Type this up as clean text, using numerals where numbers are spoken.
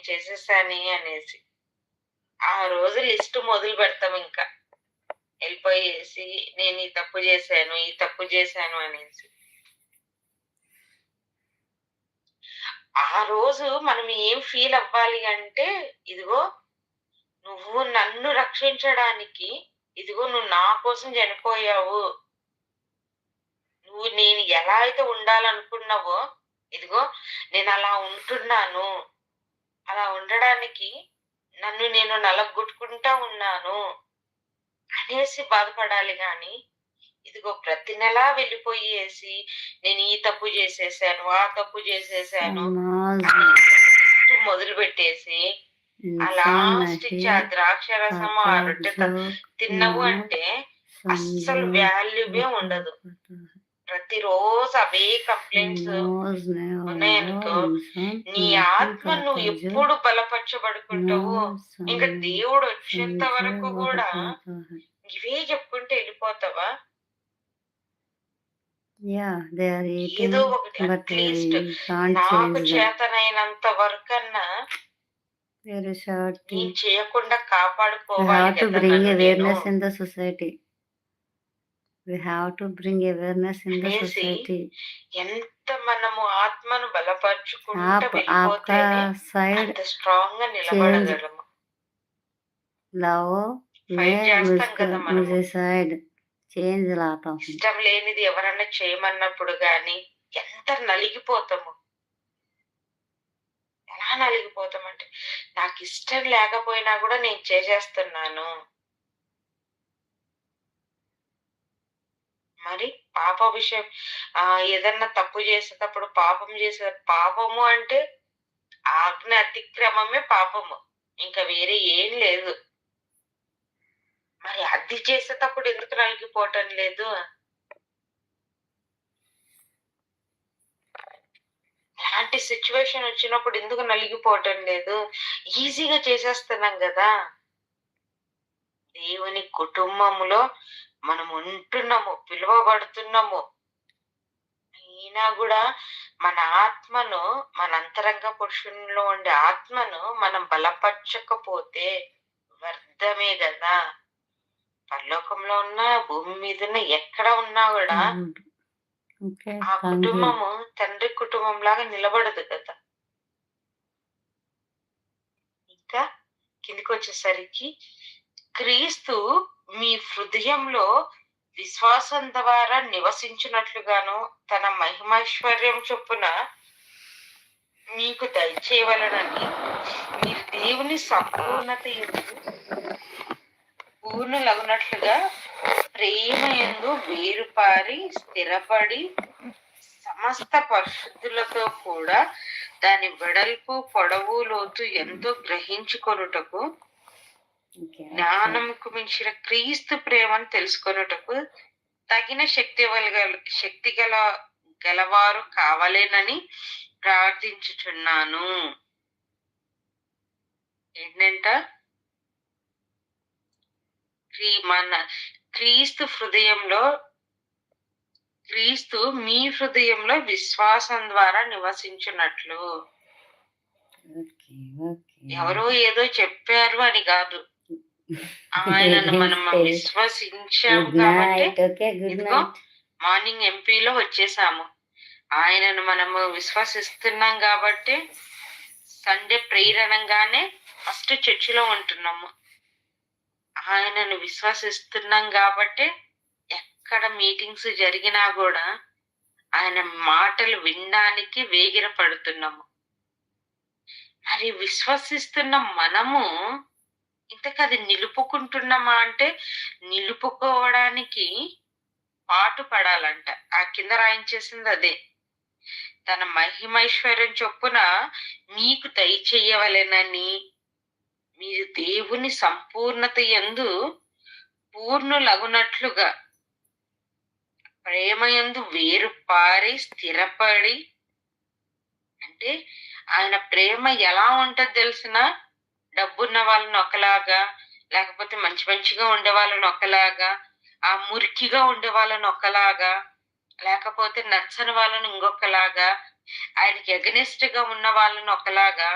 చేసేసాని అనేసి. ఆ రోజు లిస్ట్ మొదలు పెడతాం ఇంకా. ఎళ్ళిపోయేసి నేను ఈ తప్పు చేశాను, ఈ తప్పు చేశాను అనేసి. ఆ రోజు మనం ఏం ఫీల్ అవ్వాలి అంటే, ఇదిగో నువ్వు నన్ను రక్షించడానికి, ఇదిగో నువ్వు నా కోసం చనిపోయావు. నువ్వు నేను ఎలా అయితే ఉండాలనుకున్నావో, ఇదిగో నేనలా ఉంటున్నాను. అలా ఉండడానికి నన్ను నేను నలగొట్టుకుంటా ఉన్నాను అనేసి బాధపడాలి గానీ, ఇదిగో ప్రతి నెలా వెళ్ళిపోయేసి నేను ఈ తప్పు చేసేసాను, ఆ తప్పు చేసేసాను లిస్ట్ మొదలుపెట్టేసి ఆ లాస్ట్‌కి ఆ ద్రాక్ష రసము, ఆ రొట్టె తిన్నావు అంటే అస్సలు వాల్యూవే ఉండదు. ప్రతిరోజు అవే కంప్లైంట్స్ ఉన్నాయనుకో, నీ ఆత్మ నువ్వు ఎప్పుడు బలపరచబడుకుంటావో, ఇంకా దేవుడు వచ్చేంత వరకు కూడా ఇవే చెప్పుకుంటూ వెళ్ళిపోతావా? ఏదో ఒకటి అట్లీస్ట్ నాకు చేతనైనంత వరకన్నా నేను చేయకుండా కాపాడుకోవాలి కదా నన్ను నేను. అనేసి ఎంత మనము ఆత్మను బలపరుచుకుంటూ వెళ్ళిపోతేనే అంత స్ట్రాంగ్ గా నిలబడగలము. ఫైట్ చేస్తాం కదా మనము. ఇష్టం లేనిది ఎవరన్నా చేయమన్నప్పుడు గాని ఎంత నలిగిపోతాము. ఎలా నలిగిపోతామంటే, నాకు ఇష్టం లేకపోయినా కూడా నేను చేసేస్తున్నాను. మరి పాప విషయం ఏదన్నా తప్పు చేసేటప్పుడు పాపము అంటే ఆజ్ఞ అతిక్రమమే పాపము. ఇంకా వేరే ఏం లేదు. మరి అది చేసేటప్పుడు ఎందుకు నలిగిపోవటం లేదు? అలాంటి సిచ్యువేషన్ వచ్చినప్పుడు ఎందుకు నలిగిపోవటం లేదు? ఈజీగా చేసేస్తున్నాం కదా. దేవుని కుటుంబంలో మనం ఉంటున్నాము, పిలువబడుతున్నాము. అయినా కూడా మన ఆత్మను, మన అంతరంగ పురుషునిలో ఉండే ఆత్మను మనం బలపరచకపోతే వ్యర్థమే కదా. పరలోకంలో ఉన్న, భూమి మీద ఉన్న, ఎక్కడ ఉన్నా కూడా ఆ కుటుంబము తండ్రి కుటుంబం లాగా నిలబడదు కదా. ఇంకా కిందికి వచ్చేసరికి, క్రీస్తు మీ హృదయంలో విశ్వాసం ద్వారా నివసించినట్లుగాను తన మహిమైశ్వర్యం చొప్పున మీకు దయచేయవలనని మీరు దేవుని సంపూర్ణత పూర్ణులగునట్లుగా ప్రేమ యందు వేరుపారి స్థిరపడి సమస్త పరిశుద్ధులతో కూడా దాని వెడల్పు, పొడవు, లోతు ఎంతో గ్రహించుకొనుటకు, జ్ఞానముకు మించిన క్రీస్తు ప్రేమను తెలుసుకొనుటకు తగిన శక్తి గలవారు కావాలేనని ప్రార్థించుచున్నాను. ఏంటంట? క్రీస్తు మీ హృదయంలో విశ్వాసం ద్వారా నివసించున్నట్లు. ఎవరో ఏదో చెప్పారు అని కాదు, ఆయనను మనం విశ్వసించాము కాబట్టి ఇదిగో మార్నింగ్ ఎంపీలో వచ్చేసాము. ఆయనను మనము విశ్వసిస్తున్నాం కాబట్టి సండే ప్రేయర్ అనగానే ఫస్ట్ చర్చిలో ఉంటున్నాము. ఆయనను విశ్వసిస్తున్నాం కాబట్టి ఎక్కడ మీటింగ్స్ జరిగినా కూడా ఆయన మాటలు వినడానికి వేగిర పడుతున్నాము. మరి విశ్వసిస్తున్న మనము ఇంతకు అది నిలుపుకుంటున్నామా అంటే, నిలుపుకోవడానికి పాటు పడాలంట. ఆ కింద రాయించేసింది అదే. తన మహిమైశ్వర్యం చొప్పున మీకు దయచేయవలెనని మీరు దేవుని సంపూర్ణత యందు పూర్ణులగునట్లుగా ప్రేమ యందు వేరుపారి స్థిరపడి. అంటే ఆయన ప్రేమ ఎలా ఉంటది తెలిసిన? డబ్బున్న వాళ్ళని ఒకలాగా, లేకపోతే మంచి మంచిగా ఉండే వాళ్ళని ఒకలాగా, ఆ మురికిగా ఉండే వాళ్ళని ఒకలాగా, లేకపోతే నచ్చని వాళ్ళని ఇంకొకలాగా, ఆయనకి ఎగనెస్ట్ గా ఉన్న వాళ్ళని ఒకలాగా,